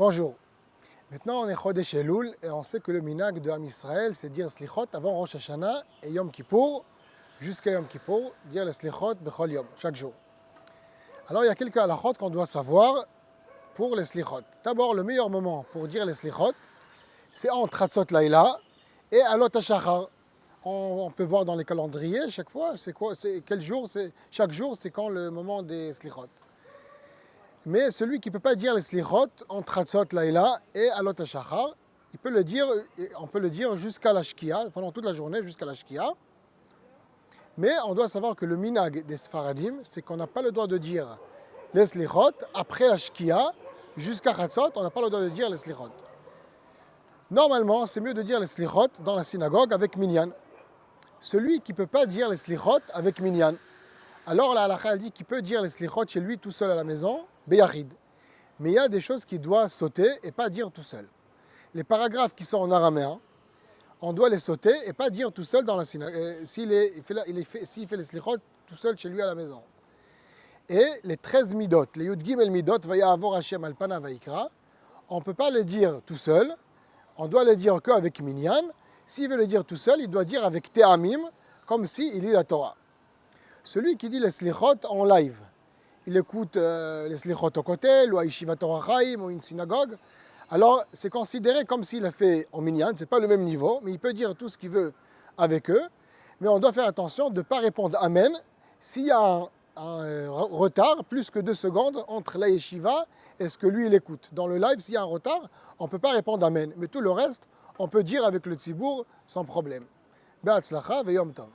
Bonjour. Maintenant, on est Chodesh Elul et on sait que le minhag de Am Israël, c'est dire Slichot avant Rosh Hashanah et Yom Kippour, jusqu'à Yom Kippour, dire les Slichot Bechol Yom, chaque jour. Alors, il y a quelques halachot qu'on doit savoir pour les Slichot. D'abord, le meilleur moment pour dire les Slichot, c'est entre Hatzot Laïla et Alot HaShachar. On peut voir dans les calendriers chaque fois, quel jour, chaque jour, c'est quand le moment des Slichot. Mais celui qui ne peut pas dire les slichot entre Hatzot Laïla et Alot HaShachar, on peut le dire jusqu'à la Shkia, pendant toute la journée jusqu'à la Shkia. Mais on doit savoir que le minhag des Sfaradim, c'est qu'on n'a pas le droit de dire les slichot après la Shkia, jusqu'à Hatzot, on n'a pas le droit de dire les slichot. Normalement, c'est mieux de dire les slichot dans la synagogue avec minyan. Celui qui ne peut pas dire les slichot avec minyan, alors la halakha dit qu'il peut dire les slichot chez lui tout seul à la maison, beyachid. Mais il y a des choses qu'il doit sauter et pas dire tout seul. Les paragraphes qui sont en araméen, on doit les sauter et pas dire tout seul dans la synagogue, s'il fait les slichot tout seul chez lui à la maison. Et les 13 midot, les Yud Gimel midot, vaya avor Hashem al pana vaikra, on ne peut pas les dire tout seul, on doit les dire qu'avec minyan. S'il veut les dire tout seul, il doit dire avec te'amim, comme s'il lit la Torah. Celui qui dit les slichot en live, il écoute les slichot au kotel ou à Yeshivat Torah Chaim ou une synagogue, alors c'est considéré comme s'il a fait en minyan, c'est pas le même niveau, mais il peut dire tout ce qu'il veut avec eux, mais on doit faire attention de ne pas répondre Amen s'il y a un retard, plus que 2 secondes, entre la yeshiva et ce que lui il écoute. Dans le live, s'il y a un retard, on ne peut pas répondre Amen, mais tout le reste, on peut dire avec le tzibour sans problème. Be'atzlacha ve'yom tov.